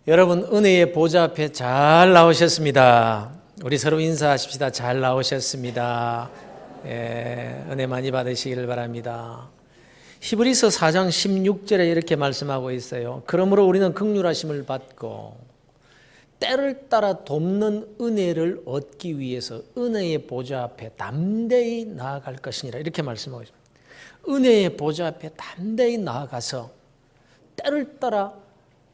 여러분, 은혜의 보좌 앞에 잘 나오셨습니다. 우리 서로 인사하십시다. 잘 나오셨습니다. 은혜 많이 받으시기를 바랍니다. 히브리서 4장 16절에 이렇게 말씀하고 있어요. 그러므로 우리는 긍휼하심을 받고 때를 따라 돕는 은혜를 얻기 위해서 은혜의 보좌 앞에 담대히 나아갈 것이니라, 이렇게 말씀하고 있습니다. 은혜의 보좌 앞에 담대히 나아가서 때를 따라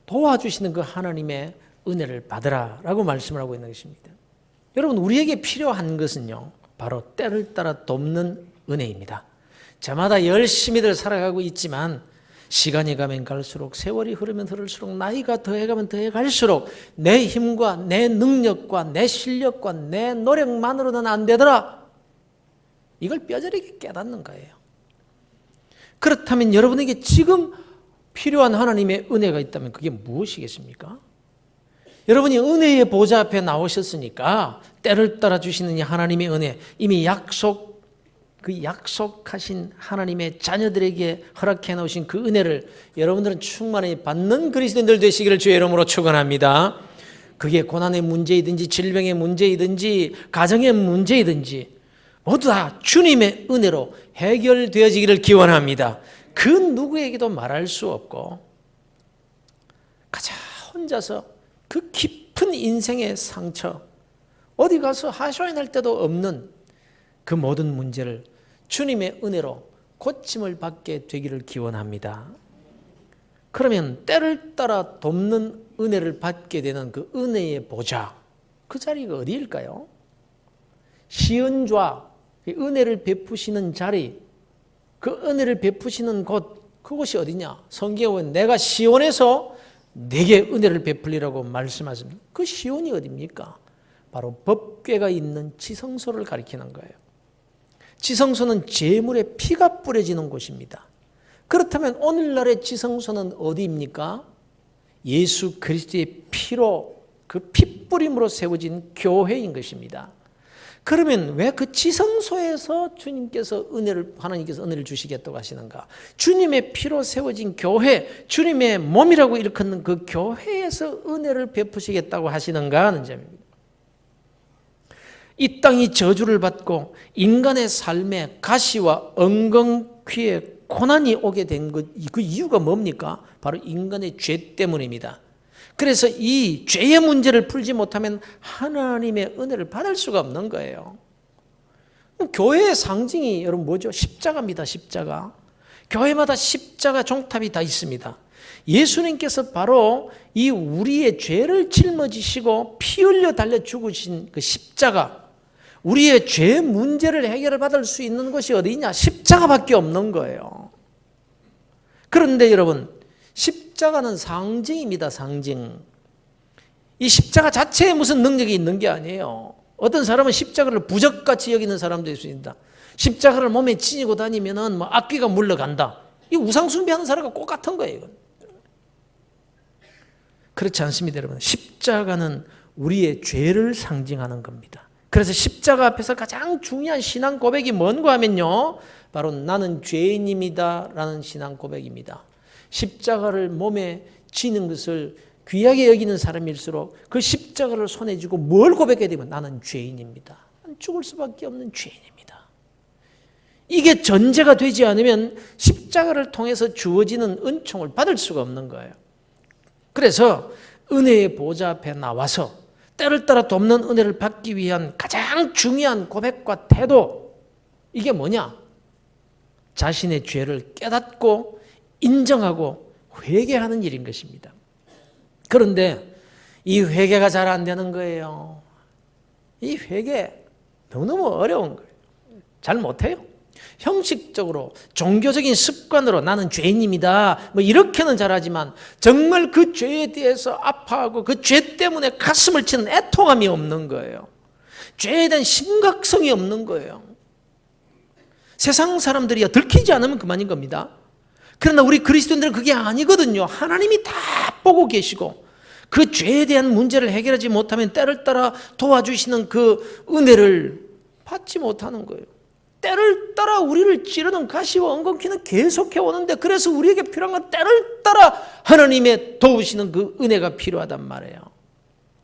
도와주시는 그 하나님의 은혜를 받으라 라고 말씀을 하고 있는 것입니다. 여러분, 우리에게 필요한 것은요, 바로 때를 따라 돕는 은혜입니다. 저마다 열심히들 살아가고 있지만 시간이 가면 갈수록, 세월이 흐르면 흐를수록, 나이가 더해가면 더해갈수록 내 힘과 내 능력과 내 실력과 내 노력만으로는 안 되더라, 이걸 뼈저리게 깨닫는 거예요. 그렇다면 여러분에게 지금 필요한 하나님의 은혜가 있다면 그게 무엇이겠습니까? 여러분이 은혜의 보좌 앞에 나오셨으니까 때를 따라 주시는 이 하나님의 은혜, 이미 약속하신 하나님의 자녀들에게 허락해 놓으신 그 은혜를 여러분들은 충만히 받는 그리스도인들 되시기를 주의 이름으로 축원합니다. 그게 고난의 문제이든지 질병의 문제이든지 가정의 문제이든지 모두 다 주님의 은혜로 해결되어지기를 기원합니다. 그 누구에게도 말할 수 없고 가장 혼자서 그 깊은 인생의 상처, 어디 가서 하소연할 때도 없는 그 모든 문제를 주님의 은혜로 고침을 받게 되기를 기원합니다. 그러면 때를 따라 돕는 은혜를 받게 되는 그 은혜의 보좌, 그 자리가 어디일까요? 시은좌, 은혜를 베푸시는 자리, 그 은혜를 베푸시는 곳, 그곳이 어디냐? 성경에 보면 내가 시온에서 내게 은혜를 베풀리라고 말씀하십니다. 그 시온이 어디입니까? 바로 법궤가 있는 지성소를 가리키는 거예요. 지성소는 제물의 피가 뿌려지는 곳입니다. 그렇다면 오늘날의 지성소는 어디입니까? 예수 그리스도의 피로, 그 피뿌림으로 세워진 교회인 것입니다. 그러면 왜 그 지성소에서 하나님께서 은혜를 주시겠다고 하시는가? 주님의 피로 세워진 교회, 주님의 몸이라고 일컫는 그 교회에서 은혜를 베푸시겠다고 하시는가 하는 점입니다. 이 땅이 저주를 받고 인간의 삶에 가시와 엉겅퀴에 고난이 오게 된 그 이유가 뭡니까? 바로 인간의 죄 때문입니다. 그래서 이 죄의 문제를 풀지 못하면 하나님의 은혜를 받을 수가 없는 거예요. 교회의 상징이 여러분 뭐죠? 십자가입니다. 십자가. 교회마다 십자가 종탑이 다 있습니다. 예수님께서 바로 이 우리의 죄를 짊어지시고 피 흘려 달려 죽으신 그 십자가, 우리의 죄 문제를 해결을 받을 수 있는 것이 어디냐? 십자가밖에 없는 거예요. 그런데 여러분, 십자가는 상징입니다. 상징. 이 십자가 자체에 무슨 능력이 있는 게 아니에요. 어떤 사람은 십자가를 부적같이 여기는 사람도 있습니다. 십자가를 몸에 지니고 다니면은 뭐 악귀가 물러간다. 이 우상 숭배하는 사람과 똑같은 거예요. 이건. 그렇지 않습니다, 여러분. 십자가는 우리의 죄를 상징하는 겁니다. 그래서 십자가 앞에서 가장 중요한 신앙 고백이 뭔가 하면요, 바로 나는 죄인입니다라는 신앙 고백입니다. 십자가를 몸에 지는 것을 귀하게 여기는 사람일수록 그 십자가를 손에 쥐고 뭘 고백해야 되면 나는 죄인입니다. 죽을 수밖에 없는 죄인입니다. 이게 전제가 되지 않으면 십자가를 통해서 주어지는 은총을 받을 수가 없는 거예요. 그래서 은혜의 보좌 앞에 나와서 때를 따라 돕는 은혜를 받기 위한 가장 중요한 고백과 태도, 이게 뭐냐? 자신의 죄를 깨닫고 인정하고 회개하는 일인 것입니다. 그런데 이 회개가 잘 안 되는 거예요. 이 회개 너무너무 어려운 거예요. 잘 못해요. 형식적으로 종교적인 습관으로 나는 죄인입니다, 뭐 이렇게는 잘하지만 정말 그 죄에 대해서 아파하고 그 죄 때문에 가슴을 치는 애통함이 없는 거예요. 죄에 대한 심각성이 없는 거예요. 세상 사람들이야 들키지 않으면 그만인 겁니다. 그러나 우리 그리스도인들은 그게 아니거든요. 하나님이 다 보고 계시고 그 죄에 대한 문제를 해결하지 못하면 때를 따라 도와주시는 그 은혜를 받지 못하는 거예요. 때를 따라 우리를 찌르는 가시와 엉겅퀴는 계속해 오는데, 그래서 우리에게 필요한 건 때를 따라 하나님의 도우시는 그 은혜가 필요하단 말이에요.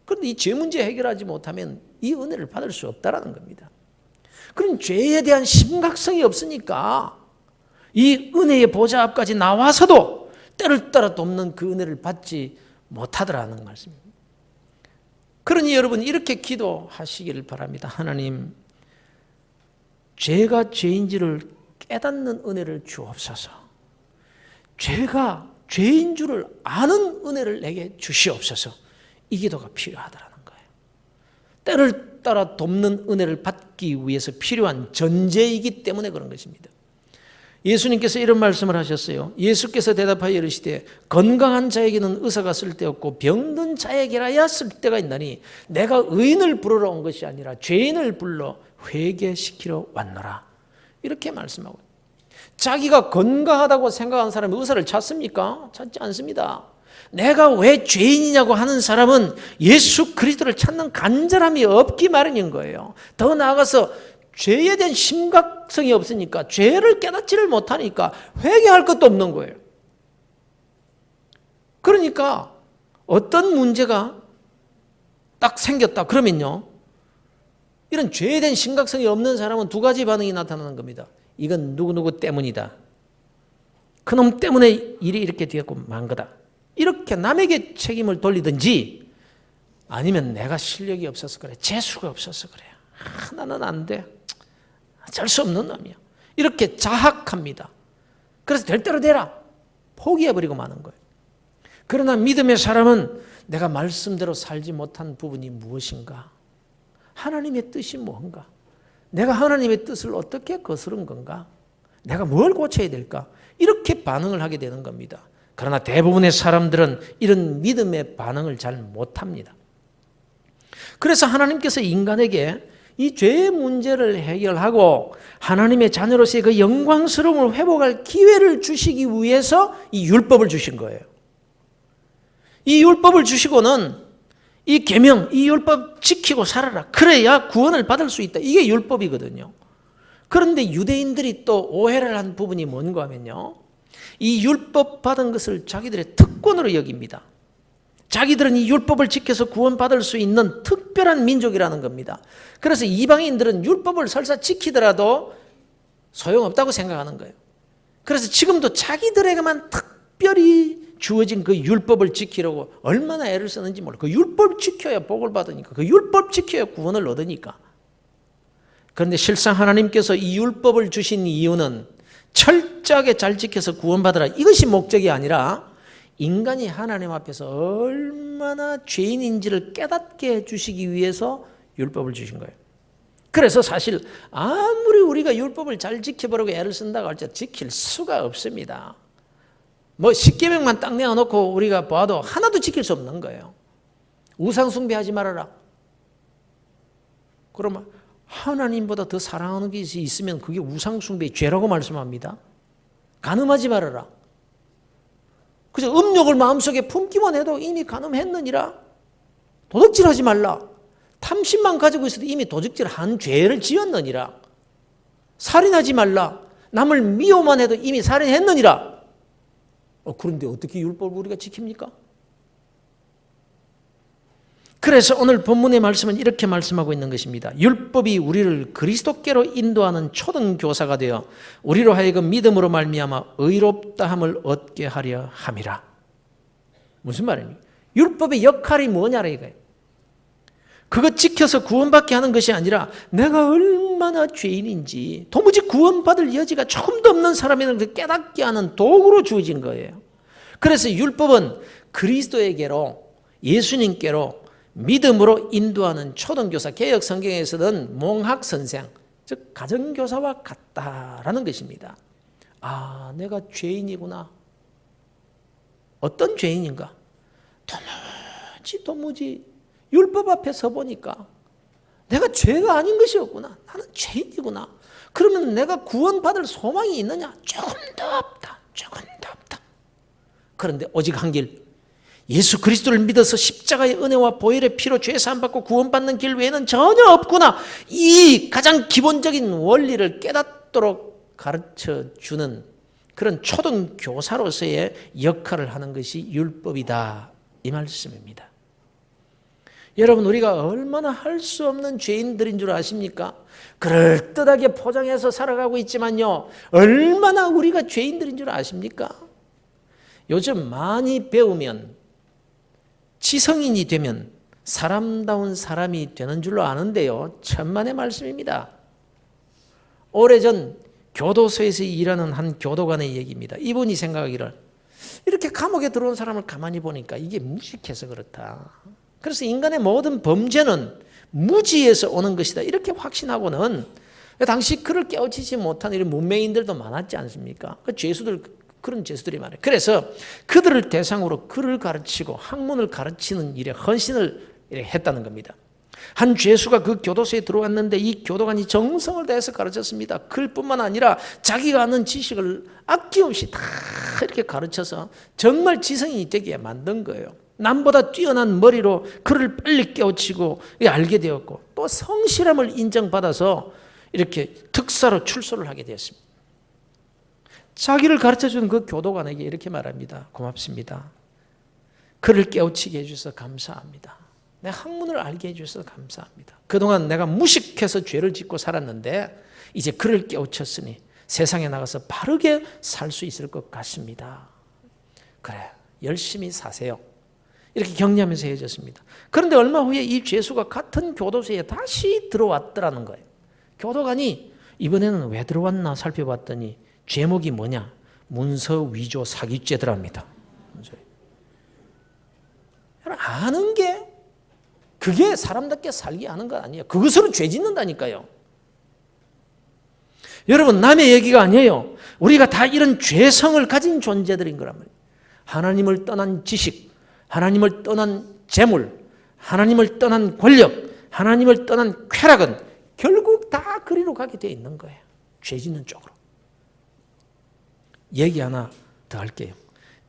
그런데 이 죄 문제 해결하지 못하면 이 은혜를 받을 수 없다라는 겁니다. 그럼 죄에 대한 심각성이 없으니까 이 은혜의 보좌 앞까지 나와서도 때를 따라 돕는 그 은혜를 받지 못하더라는 말씀입니다. 그러니 여러분 이렇게 기도하시기를 바랍니다. 하나님, 죄가 죄인지를 깨닫는 은혜를 주옵소서. 죄가 죄인 줄을 아는 은혜를 내게 주시옵소서. 이 기도가 필요하다는 거예요. 때를 따라 돕는 은혜를 받기 위해서 필요한 전제이기 때문에 그런 것입니다. 예수님께서 이런 말씀을 하셨어요. 예수께서 대답하여 이르시되 건강한 자에게는 의사가 쓸데없고 병든 자에게라야 쓸데가 있나니 내가 의인을 부르러 온 것이 아니라 죄인을 불러 회개시키러 왔노라. 이렇게 말씀하고, 자기가 건강하다고 생각하는 사람이 의사를 찾습니까? 찾지 않습니다. 내가 왜 죄인이냐고 하는 사람은 예수 그리스도를 찾는 간절함이 없기 마련인 거예요. 더 나아가서 죄에 대한 심각성이 없으니까, 죄를 깨닫지를 못하니까 회개할 것도 없는 거예요. 그러니까 어떤 문제가 딱 생겼다 그러면요, 이런 죄에 대한 심각성이 없는 사람은 두 가지 반응이 나타나는 겁니다. 이건 누구누구 때문이다. 그놈 때문에 일이 이렇게 되었고 만 거다. 이렇게 남에게 책임을 돌리든지, 아니면 내가 실력이 없어서 그래, 재수가 없어서 그래, 나는 안 돼, 어쩔 수 없는 놈이야, 이렇게 자학합니다. 그래서 될 대로 되라 포기해버리고 마는 거예요. 그러나 믿음의 사람은 내가 말씀대로 살지 못한 부분이 무엇인가, 하나님의 뜻이 뭔가, 내가 하나님의 뜻을 어떻게 거스른 건가, 내가 뭘 고쳐야 될까, 이렇게 반응을 하게 되는 겁니다. 그러나 대부분의 사람들은 이런 믿음의 반응을 잘 못합니다. 그래서 하나님께서 인간에게 이 죄의 문제를 해결하고 하나님의 자녀로서의 그 영광스러움을 회복할 기회를 주시기 위해서 이 율법을 주신 거예요. 이 율법을 주시고는 이 계명, 이 율법 지키고 살아라, 그래야 구원을 받을 수 있다, 이게 율법이거든요. 그런데 유대인들이 또 오해를 한 부분이 뭔가 하면요, 이 율법 받은 것을 자기들의 특권으로 여깁니다. 자기들은 이 율법을 지켜서 구원받을 수 있는 특별한 민족이라는 겁니다. 그래서 이방인들은 율법을 설사 지키더라도 소용없다고 생각하는 거예요. 그래서 지금도 자기들에게만 특별히 주어진 그 율법을 지키려고 얼마나 애를 쓰는지 몰라요. 그 율법 지켜야 복을 받으니까, 그 율법 지켜야 구원을 얻으니까. 그런데 실상 하나님께서 이 율법을 주신 이유는 철저하게 잘 지켜서 구원받으라, 이것이 목적이 아니라 인간이 하나님 앞에서 얼마나 죄인인지를 깨닫게 해주시기 위해서 율법을 주신 거예요. 그래서 사실 아무리 우리가 율법을 잘 지켜보려고 애를 쓴다고 할지라도 지킬 수가 없습니다. 뭐 10계명만 딱 내어놓고 우리가 봐도 하나도 지킬 수 없는 거예요. 우상 숭배하지 말아라. 그러면 하나님보다 더 사랑하는 것이 있으면 그게 우상 숭배의 죄라고 말씀합니다. 간음하지 말아라. 그저 음욕을 마음속에 품기만 해도 이미 간음했느니라. 도둑질하지 말라. 탐심만 가지고 있어도 이미 도둑질한 죄를 지었느니라. 살인하지 말라. 남을 미워만 해도 이미 살인했느니라. 그런데 어떻게 율법을 우리가 지킵니까? 그래서 오늘 본문의 말씀은 이렇게 말씀하고 있는 것입니다. 율법이 우리를 그리스도께로 인도하는 초등교사가 되어 우리로 하여금 믿음으로 말미암아 의롭다함을 얻게 하려 함이라. 무슨 말입니까? 율법의 역할이 뭐냐라 이거예요. 그거 지켜서 구원받게 하는 것이 아니라 내가 얼마나 죄인인지 도무지 구원받을 여지가 조금도 없는 사람에는 깨닫게 하는 도구로 주어진 거예요. 그래서 율법은 그리스도에게로, 예수님께로 믿음으로 인도하는 초등교사, 개역 성경에서는 몽학선생, 즉 가정교사와 같다라는 것입니다. 아, 내가 죄인이구나. 어떤 죄인인가? 도무지 율법 앞에 서 보니까 내가 죄가 아닌 것이 없구나. 나는 죄인이구나. 그러면 내가 구원받을 소망이 있느냐? 조금도 없다. 조금도 없다. 그런데 오직 한 길, 예수 그리스도를 믿어서 십자가의 은혜와 보혈의 피로 죄 사함 받고 구원받는 길 외에는 전혀 없구나. 이 가장 기본적인 원리를 깨닫도록 가르쳐주는 그런 초등교사로서의 역할을 하는 것이 율법이다, 이 말씀입니다. 여러분, 우리가 얼마나 할 수 없는 죄인들인 줄 아십니까? 그럴듯하게 포장해서 살아가고 있지만요, 얼마나 우리가 죄인들인 줄 아십니까? 요즘 많이 배우면, 지성인이 되면 사람다운 사람이 되는 줄로 아는데요, 천만의 말씀입니다. 오래전 교도소에서 일하는 한 교도관의 얘기입니다. 이분이 생각하기를, 이렇게 감옥에 들어온 사람을 가만히 보니까 이게 무식해서 그렇다. 그래서 인간의 모든 범죄는 무지에서 오는 것이다, 이렇게 확신하고는, 당시 그를 깨우치지 못한 이런 문맹인들도 많았지 않습니까? 그 죄수들, 그런 죄수들이 많아요. 그래서 그들을 대상으로 글을 가르치고 학문을 가르치는 일에 헌신을 했다는 겁니다. 한 죄수가 그 교도소에 들어왔는데 이 교도관이 정성을 다해서 가르쳤습니다. 글뿐만 아니라 자기가 아는 지식을 아낌없이 다 이렇게 가르쳐서 정말 지성인이 되게 만든 거예요. 남보다 뛰어난 머리로 그를 빨리 깨우치고 알게 되었고, 또 성실함을 인정받아서 이렇게 특사로 출소를 하게 되었습니다. 자기를 가르쳐주는 그 교도관에게 이렇게 말합니다. 고맙습니다. 그를 깨우치게 해주셔서 감사합니다. 내 학문을 알게 해주셔서 감사합니다. 그동안 내가 무식해서 죄를 짓고 살았는데 이제 그를 깨우쳤으니 세상에 나가서 바르게 살 수 있을 것 같습니다. 그래, 열심히 사세요. 이렇게 격려하면서 헤어졌습니다. 그런데 얼마 후에 이 죄수가 같은 교도소에 다시 들어왔더라는 거예요. 교도관이 이번에는 왜 들어왔나 살펴봤더니 죄목이 뭐냐? 문서 위조 사기죄더랍니다. 아는 게 그게 사람답게 살게 하는 것 아니에요. 그것으로 죄 짓는다니까요. 여러분, 남의 얘기가 아니에요. 우리가 다 이런 죄성을 가진 존재들인 거란 말이에요. 하나님을 떠난 지식, 하나님을 떠난 재물, 하나님을 떠난 권력, 하나님을 떠난 쾌락은 결국 다 그리로 가게 되어 있는 거예요. 죄 짓는 쪽으로. 얘기 하나 더 할게요.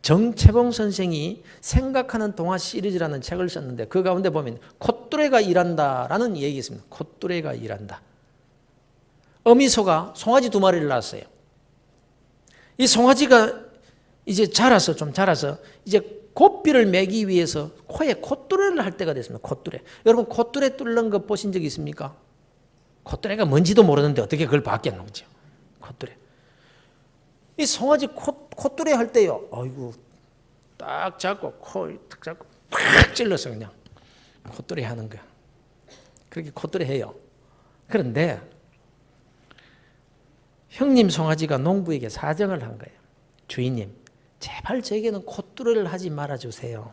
정채봉 선생이 생각하는 동화 시리즈라는 책을 썼는데 그 가운데 보면 콧뚜레가 일한다라는 얘기 있습니다. 콧뚜레가 일한다. 어미소가 송아지 2마리를 낳았어요. 이 송아지가 이제 좀 자라서 이제 고삐를 매기 위해서 코에 콧뚜레를 할 때가 됐습니다. 콧뚜레. 여러분, 콧뚜레 뚫는 거 보신 적 있습니까? 콧뚜레가 뭔지도 모르는데 어떻게 그걸 봤겠는지. 콧뚜레. 이 송아지 콧뚜레 할 때요, 아이고, 딱 잡고, 탁 잡고, 팍 찔러서 그냥 콧뚜레 하는 거야. 그렇게 콧뚜레 해요. 그런데 형님 송아지가 농부에게 사정을 한 거예요. 주인님, 제발 저에게는 콧뚜레를 하지 말아주세요.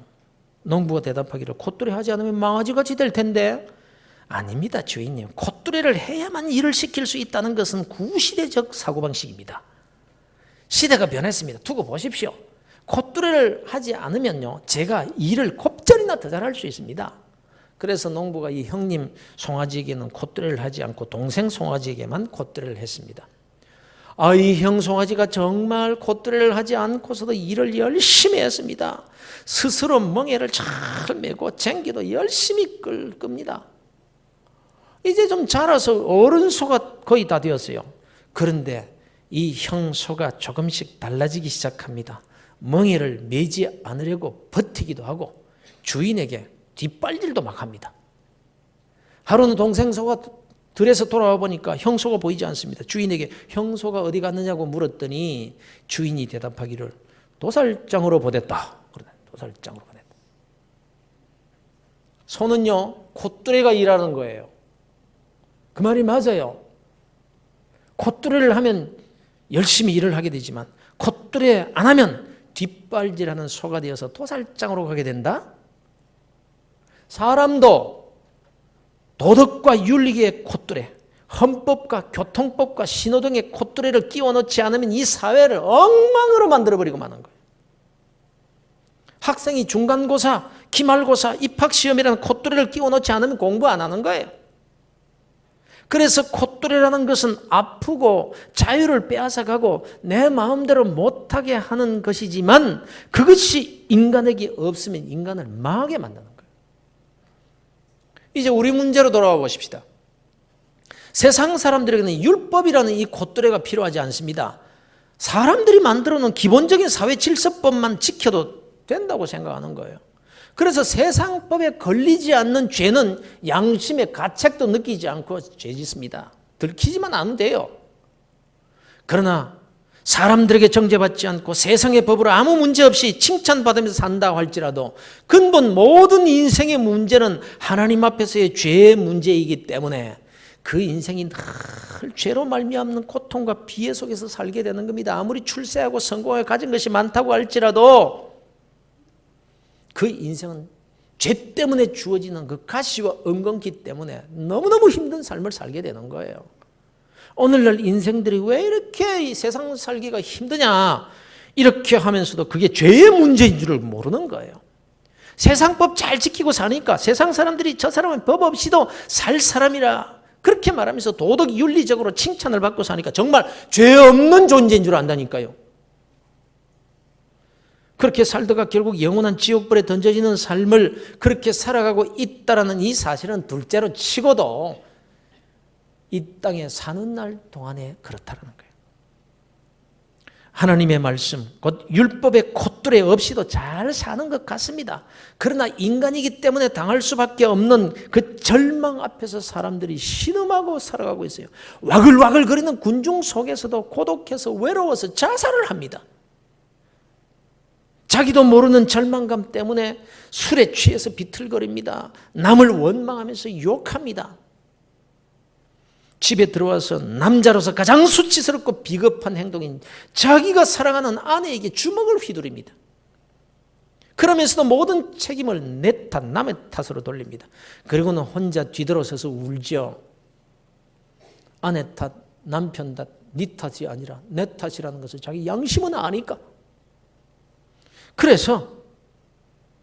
농부가 대답하기를, 콧뚜레 하지 않으면 망아지같이 될 텐데. 아닙니다, 주인님. 콧뚜레를 해야만 일을 시킬 수 있다는 것은 구시대적 사고방식입니다. 시대가 변했습니다. 두고 보십시오. 콧뚜레를 하지 않으면요, 제가 일을 곱절이나 더 잘할 수 있습니다. 그래서 농부가 이 형님 송아지에게는 콧뚜레를 하지 않고 동생 송아지에게만 콧뚜레를 했습니다. 이 형 송아지가 정말 콧뚜레를 하지 않고서도 일을 열심히 했습니다. 스스로 멍에를 잘 메고 쟁기도 열심히 끕니다. 이제 좀 자라서 어른 소가 거의 다 되었어요. 그런데 이 형 소가 조금씩 달라지기 시작합니다. 멍에를 매지 않으려고 버티기도 하고 주인에게 뒷발질도 막 합니다. 하루는 동생 소가 들에서 돌아와 보니까 형소가 보이지 않습니다. 주인에게 형소가 어디 갔느냐고 물었더니 주인이 대답하기를, 도살장으로 보냈다. 도살장으로 보냈다. 소는요, 콧뚜레가 일하는 거예요. 그 말이 맞아요. 콧뚜레를 하면 열심히 일을 하게 되지만 콧뚜레 안 하면 뒷발질하는 소가 되어서 도살장으로 가게 된다. 사람도 도덕과 윤리의 콧뚜레, 헌법과 교통법과 신호등의 콧뚜레를 끼워 넣지 않으면 이 사회를 엉망으로 만들어버리고 마는 거예요. 학생이 중간고사, 기말고사, 입학시험이라는 콧뚜레를 끼워 넣지 않으면 공부 안 하는 거예요. 그래서 콧뚜레라는 것은 아프고 자유를 빼앗아가고 내 마음대로 못하게 하는 것이지만 그것이 인간에게 없으면 인간을 망하게 만드는 거예요. 이제 우리 문제로 돌아와 보십시다. 세상 사람들에게는 율법이라는 이 콧뚜레가 필요하지 않습니다. 사람들이 만들어 놓은 기본적인 사회 질서법만 지켜도 된다고 생각하는 거예요. 그래서 세상법에 걸리지 않는 죄는 양심의 가책도 느끼지 않고 죄 짓습니다. 들키지만 않으면 돼요. 그러나 사람들에게 정죄받지 않고 세상의 법으로 아무 문제 없이 칭찬받으면서 산다고 할지라도 근본 모든 인생의 문제는 하나님 앞에서의 죄의 문제이기 때문에 그 인생이 늘 죄로 말미암는 고통과 비애 속에서 살게 되는 겁니다. 아무리 출세하고 성공하고 가진 것이 많다고 할지라도 그 인생은 죄 때문에 주어지는 그 가시와 엉겅기 때문에 너무너무 힘든 삶을 살게 되는 거예요. 오늘날 인생들이 왜 이렇게 이 세상 살기가 힘드냐 이렇게 하면서도 그게 죄의 문제인 줄을 모르는 거예요. 세상법 잘 지키고 사니까 세상 사람들이 저 사람은 법 없이도 살 사람이라 그렇게 말하면서 도덕 윤리적으로 칭찬을 받고 사니까 정말 죄 없는 존재인 줄 안다니까요. 그렇게 살다가 결국 영원한 지옥불에 던져지는 삶을 그렇게 살아가고 있다라는 이 사실은 둘째로 치고도 이 땅에 사는 날 동안에 그렇다라는 거예요. 하나님의 말씀, 곧 율법의 콧뚜레 없이도 잘 사는 것 같습니다. 그러나 인간이기 때문에 당할 수밖에 없는 그 절망 앞에서 사람들이 신음하고 살아가고 있어요. 와글와글 거리는 군중 속에서도 고독해서 외로워서 자살을 합니다. 자기도 모르는 절망감 때문에 술에 취해서 비틀거립니다. 남을 원망하면서 욕합니다. 집에 들어와서 남자로서 가장 수치스럽고 비겁한 행동인 자기가 사랑하는 아내에게 주먹을 휘두릅니다. 그러면서도 모든 책임을 내 탓, 남의 탓으로 돌립니다. 그리고는 혼자 뒤돌아서서 울죠. 아내 탓, 남편 탓, 네 탓이 아니라 내 탓이라는 것을 자기 양심은 아니까. 그래서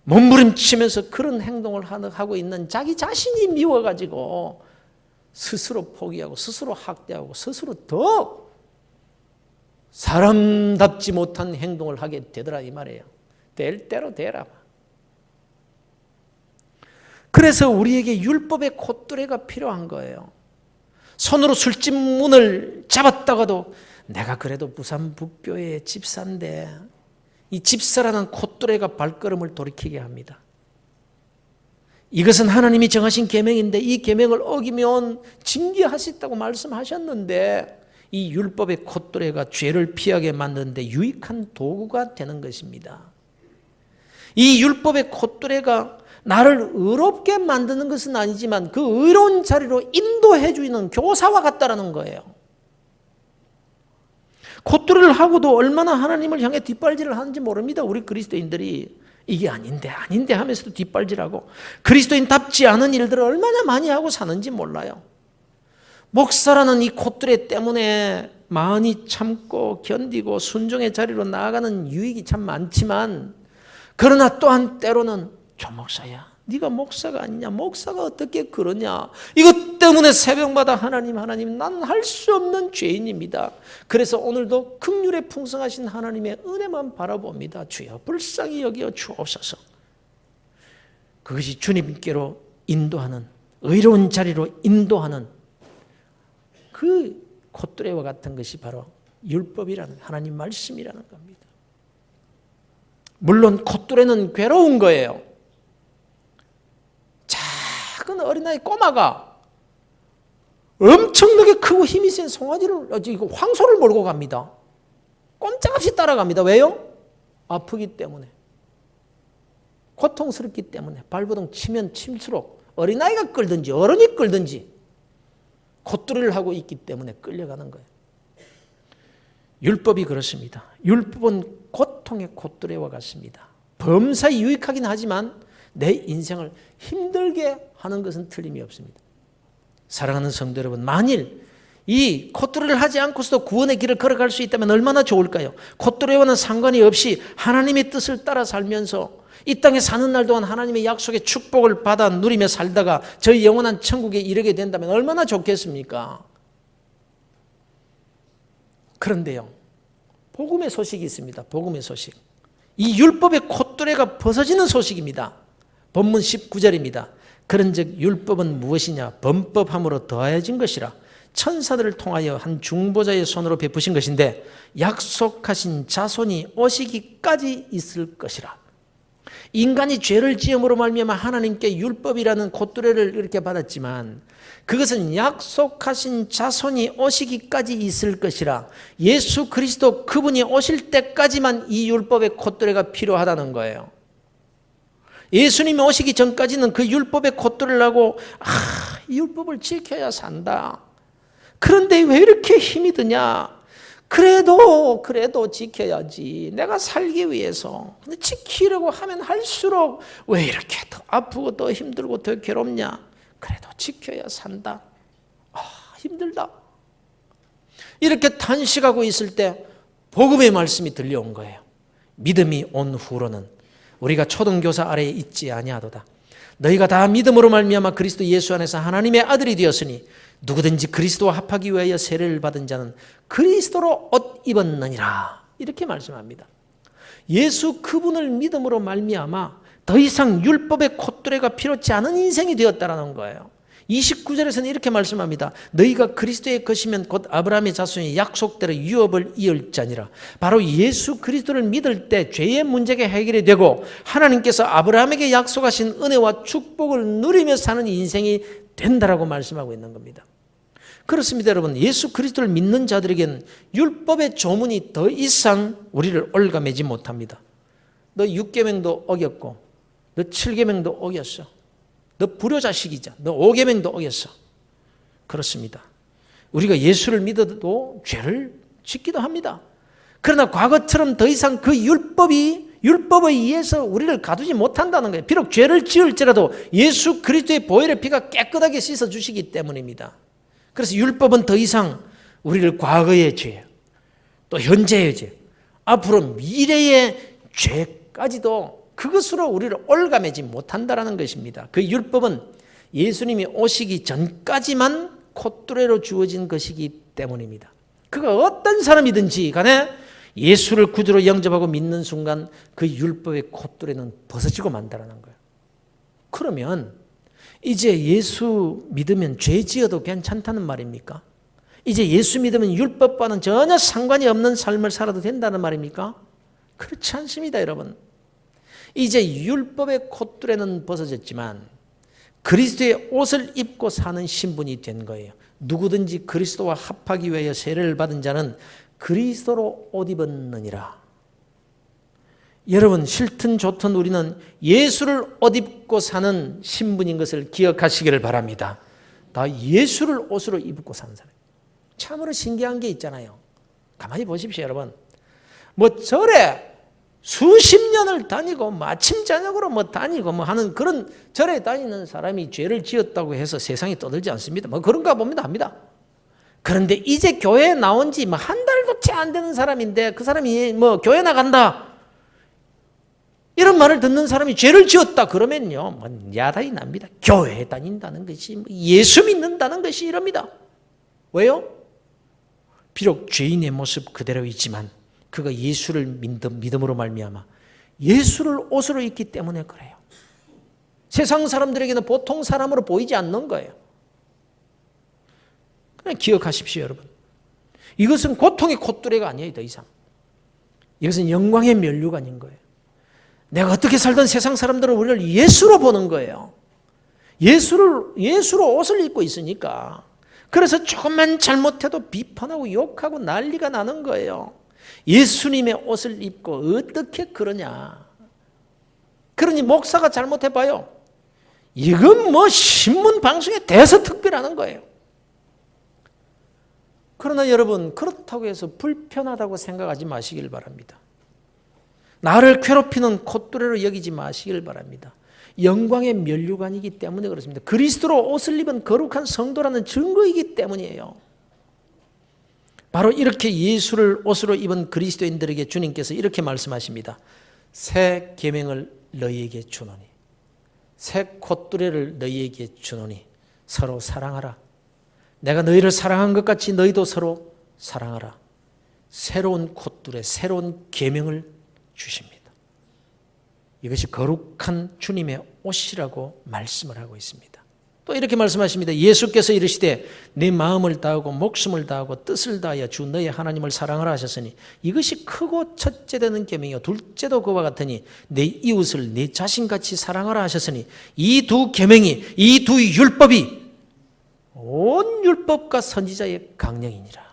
몸부림치면서 그런 행동을 하고 있는 자기 자신이 미워가지고 스스로 포기하고 스스로 학대하고 스스로 더 사람답지 못한 행동을 하게 되더라 이 말이에요. 될 대로 되라. 그래서 우리에게 율법의 콧뚜레가 필요한 거예요. 손으로 술집문을 잡았다가도 내가 그래도 부산 북교의 집사인데 이 집사라는 콧뚜레가 발걸음을 돌이키게 합니다. 이것은 하나님이 정하신 계명인데 이 계명을 어기면 징계하셨다고 말씀하셨는데 이 율법의 콧뚜레가 죄를 피하게 만드는데 유익한 도구가 되는 것입니다. 이 율법의 콧뚜레가 나를 의롭게 만드는 것은 아니지만 그 의로운 자리로 인도해 주는 교사와 같다라는 거예요. 콧뚜레를 하고도 얼마나 하나님을 향해 뒷발질을 하는지 모릅니다. 우리 그리스도인들이 이게 아닌데 하면서도 뒷발질하고 그리스도인답지 않은 일들을 얼마나 많이 하고 사는지 몰라요. 목사라는 이 콧뚜레 때문에 많이 참고 견디고 순종의 자리로 나아가는 유익이 참 많지만 그러나 또한 때로는 조 목사야 네가 목사가 아니냐 목사가 어떻게 그러냐 이것 때문에 새벽마다 하나님 난 할 수 없는 죄인입니다. 그래서 오늘도 긍휼에 풍성하신 하나님의 은혜만 바라봅니다. 주여 불쌍히 여겨 주옵소서. 그것이 주님께로 인도하는 의로운 자리로 인도하는 그 콧뚜레와 같은 것이 바로 율법이라는 하나님 말씀이라는 겁니다. 물론 콧뚜레는 괴로운 거예요. 작은 어린아이 꼬마가 엄청나게 크고 힘이 센 송아지를 황소를 몰고 갑니다. 꼼짝없이 따라갑니다. 왜요? 아프기 때문에 고통스럽기 때문에 발버둥 치면 칠수록 어린아이가 끌든지 어른이 끌든지 콧뚜레를 하고 있기 때문에 끌려가는 거예요. 율법이 그렇습니다. 율법은 고통의 콧뚜레와 같습니다. 범사에 유익하긴 하지만 내 인생을 힘들게 하는 것은 틀림이 없습니다. 사랑하는 성도 여러분, 만일 이 콧뚜레를 하지 않고서도 구원의 길을 걸어갈 수 있다면 얼마나 좋을까요? 콧뚜레와는 상관이 없이 하나님의 뜻을 따라 살면서 이 땅에 사는 날 동안 하나님의 약속의 축복을 받아 누리며 살다가 저희 영원한 천국에 이르게 된다면 얼마나 좋겠습니까? 그런데요, 복음의 소식이 있습니다. 복음의 소식. 이 율법의 콧뚜레가 벗어지는 소식입니다. 본문 19절입니다. 그런즉 율법은 무엇이냐? 범법함으로 더하여진 것이라. 천사들을 통하여 한 중보자의 손으로 베푸신 것인데 약속하신 자손이 오시기까지 있을 것이라. 인간이 죄를 지음으로 말미암아 하나님께 율법이라는 콧뚜레를 이렇게 받았지만 그것은 약속하신 자손이 오시기까지 있을 것이라. 예수 그리스도 그분이 오실 때까지만 이 율법의 콧뚜레가 필요하다는 거예요. 예수님이 오시기 전까지는 그 율법의 콧뚜레를 하고 이 율법을 지켜야 산다. 그런데 왜 이렇게 힘이 드냐? 그래도 지켜야지. 내가 살기 위해서. 근데 지키려고 하면 할수록 왜 이렇게 더 아프고 더 힘들고 더 괴롭냐? 그래도 지켜야 산다. 힘들다. 이렇게 탄식하고 있을 때 복음의 말씀이 들려온 거예요. 믿음이 온 후로는 우리가 초등교사 아래에 있지 아니하도다. 너희가 다 믿음으로 말미암아 그리스도 예수 안에서 하나님의 아들이 되었으니 누구든지 그리스도와 합하기 위하여 세례를 받은 자는 그리스도로 옷 입었느니라. 이렇게 말씀합니다. 예수 그분을 믿음으로 말미암아 더 이상 율법의 콧뚜레가 필요치 않은 인생이 되었다라는 거예요. 29절에서는 이렇게 말씀합니다. 너희가 그리스도의 것이면 곧 아브라함의 자손이 약속대로 유업을 이을 자니라. 바로 예수 그리스도를 믿을 때 죄의 문제가 해결이 되고 하나님께서 아브라함에게 약속하신 은혜와 축복을 누리며 사는 인생이 된다라고 말씀하고 있는 겁니다. 그렇습니다, 여러분. 예수 그리스도를 믿는 자들에게는 율법의 조문이 더 이상 우리를 올가매지 못합니다. 너 6계명도 어겼고 너 7계명도 어겼어. 너 불효자식이자. 너 5계명도 어겼어. 그렇습니다. 우리가 예수를 믿어도 죄를 짓기도 합니다. 그러나 과거처럼 더 이상 그 율법에 의해서 우리를 가두지 못한다는 거예요. 비록 죄를 지을지라도 예수 그리스도의 보혈의 피가 깨끗하게 씻어주시기 때문입니다. 그래서 율법은 더 이상 우리를 과거의 죄, 또 현재의 죄, 앞으로 미래의 죄까지도 그것으로 우리를 올가매지 못한다는 것입니다. 그 율법은 예수님이 오시기 전까지만 콧뚜레로 주어진 것이기 때문입니다. 그가 어떤 사람이든지 간에 예수를 구주로 영접하고 믿는 순간 그 율법의 콧뚜레는 벗어지고 만다라는 거예요. 그러면 이제 예수 믿으면 죄 지어도 괜찮다는 말입니까? 이제 예수 믿으면 율법과는 전혀 상관이 없는 삶을 살아도 된다는 말입니까? 그렇지 않습니다, 여러분. 이제 율법의 콧뚜레는 벗어졌지만 그리스도의 옷을 입고 사는 신분이 된 거예요. 누구든지 그리스도와 합하기 위하여 세례를 받은 자는 그리스도로 옷 입었느니라. 여러분, 싫든 좋든 우리는 예수를 옷 입고 사는 신분인 것을 기억하시기를 바랍니다. 다 예수를 옷으로 입고 사는 사람. 참으로 신기한 게 있잖아요. 가만히 보십시오, 여러분. 절에 수십 년을 다니고 아침 저녁으로 다니고 하는 그런 절에 다니는 사람이 죄를 지었다고 해서 세상이 떠들지 않습니다. 그런가 합니다. 그런데 이제 교회에 나온 지 한 달도 채 안 되는 사람인데 그 사람이 교회 나간다 이런 말을 듣는 사람이 죄를 지었다 그러면요 야단이 납니다. 교회에 다닌다는 것이 예수 믿는다는 것이 이럽니다. 왜요? 비록 죄인의 모습 그대로이지만 그가 예수를 믿음으로 말미암아 예수를 옷으로 입기 때문에 그래요. 세상 사람들에게는 보통 사람으로 보이지 않는 거예요. 그냥 기억하십시오, 여러분. 이것은 고통의 콧뚜레가 아니에요, 더 이상. 이것은 영광의 면류관인 거예요. 내가 어떻게 살던 세상 사람들은 우리를 예수로 보는 거예요. 예수로 옷을 입고 있으니까. 그래서 조금만 잘못해도 비판하고 욕하고 난리가 나는 거예요. 예수님의 옷을 입고 어떻게 그러냐. 그러니 목사가 잘못해봐요. 이건 신문 방송에 대서특필하는 거예요. 그러나 여러분, 그렇다고 해서 불편하다고 생각하지 마시길 바랍니다. 나를 괴롭히는 콧뚜레로 여기지 마시길 바랍니다. 영광의 면류관이기 때문에 그렇습니다. 그리스도로 옷을 입은 거룩한 성도라는 증거이기 때문이에요. 바로 이렇게 예수를 옷으로 입은 그리스도인들에게 주님께서 이렇게 말씀하십니다. 새 계명을 너희에게 주노니 새 콧뚜레를 너희에게 주노니 서로 사랑하라. 내가 너희를 사랑한 것 같이 너희도 서로 사랑하라. 새로운 콧뚜레, 새로운 계명을 주십니다. 이것이 거룩한 주님의 옷이라고 말씀을 하고 있습니다. 또 이렇게 말씀하십니다. 예수께서 이르시되 내 마음을 다하고 목숨을 다하고 뜻을 다하여 주 너의 하나님을 사랑하라 하셨으니 이것이 크고 첫째 되는 계명이요 둘째도 그와 같으니 내 이웃을 내 자신같이 사랑하라 하셨으니 이 두 계명이 이 두 율법이 온 율법과 선지자의 강령이니라.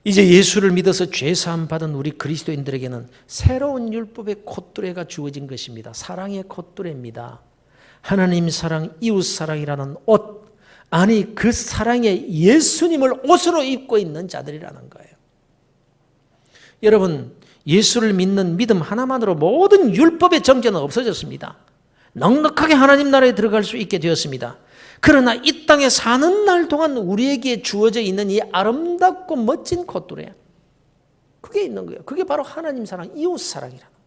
이제 예수를 믿어서 죄사함 받은 우리 그리스도인들에게는 새로운 율법의 콧뚜레가 주어진 것입니다. 사랑의 콧뚜레입니다. 하나님 사랑, 이웃 사랑이라는 옷, 아니 그 사랑에 예수님을 옷으로 입고 있는 자들이라는 거예요. 여러분, 예수를 믿는 믿음 하나만으로 모든 율법의 정죄는 없어졌습니다. 넉넉하게 하나님 나라에 들어갈 수 있게 되었습니다. 그러나 이 땅에 사는 날 동안 우리에게 주어져 있는 이 아름답고 멋진 콧뚜레, 그게 있는 거예요. 그게 바로 하나님 사랑, 이웃 사랑이라는 거예요.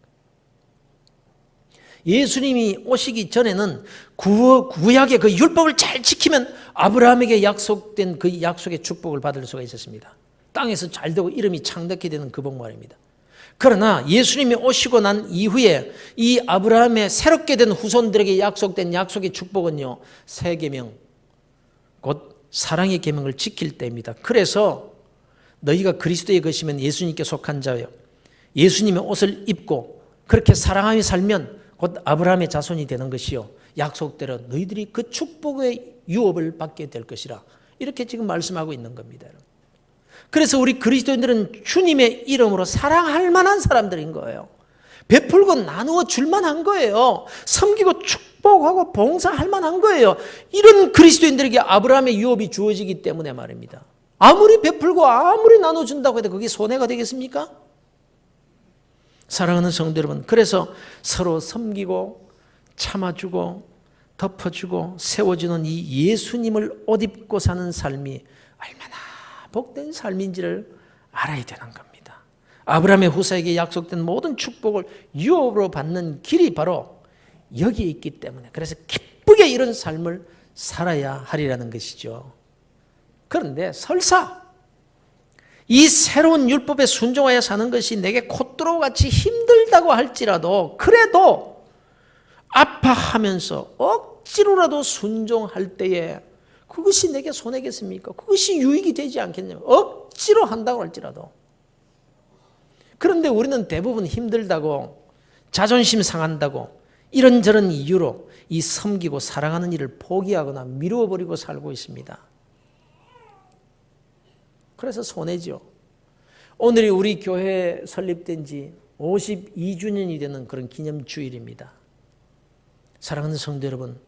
예수님이 오시기 전에는 구약의 그 율법을 잘 지키면 아브라함에게 약속된 그 약속의 축복을 받을 수가 있었습니다. 땅에서 잘 되고 이름이 창대케 되는 그 복 말입니다. 그러나 예수님이 오시고 난 이후에 이 아브라함의 새롭게 된 후손들에게 약속된 약속의 축복은요, 새 계명, 곧 사랑의 계명을 지킬 때입니다. 그래서 너희가 그리스도의 것이면 예수님께 속한 자요, 예수님의 옷을 입고 그렇게 사랑하며 살면 곧 아브라함의 자손이 되는 것이요, 약속대로 너희들이 그 축복의 유업을 받게 될 것이라, 이렇게 지금 말씀하고 있는 겁니다. 그래서 우리 그리스도인들은 주님의 이름으로 사랑할 만한 사람들인 거예요. 베풀고 나누어 줄 만한 거예요. 섬기고 축복하고 봉사할 만한 거예요. 이런 그리스도인들에게 아브라함의 유업이 주어지기 때문에 말입니다. 아무리 베풀고 아무리 나눠준다고 해도 그게 손해가 되겠습니까? 사랑하는 성도 여러분, 그래서 서로 섬기고 참아주고 덮어주고 세워주는 이 예수님을 옷 입고 사는 삶이 얼마나 복된 삶인지를 알아야 되는 겁니다. 아브라함의 후사에게 약속된 모든 축복을 유업으로 받는 길이 바로 여기에 있기 때문에, 그래서 기쁘게 이런 삶을 살아야 하리라는 것이죠. 그런데 설사 이 새로운 율법에 순종하여 사는 것이 내게 콧뚜로같이 힘들다고 할지라도, 그래도 아파하면서 억지로라도 순종할 때에 그것이 내게 손해겠습니까? 그것이 유익이 되지 않겠냐면, 억지로 한다고 할지라도. 그런데 우리는 대부분 힘들다고, 자존심 상한다고, 이런저런 이유로 이 섬기고 사랑하는 일을 포기하거나 미루어버리고 살고 있습니다. 그래서 손해죠. 오늘이 우리 교회 설립된 지 52주년이 되는 그런 기념주일입니다. 사랑하는 성도 여러분,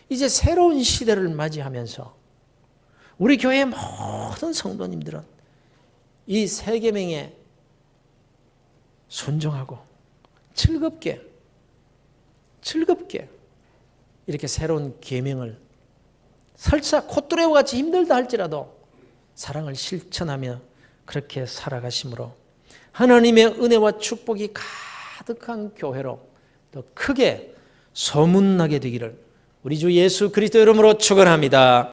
이제 새로운 시대를 맞이하면서 우리 교회의 모든 성도님들은 이 새 계명에 순종하고 즐겁게 이렇게 새로운 계명을 설사 콧뚜레와 같이 힘들다 할지라도 사랑을 실천하며 그렇게 살아가심으로 하나님의 은혜와 축복이 가득한 교회로 더 크게 소문나게 되기를 우리 주 예수 그리스도 이름으로 축원합니다.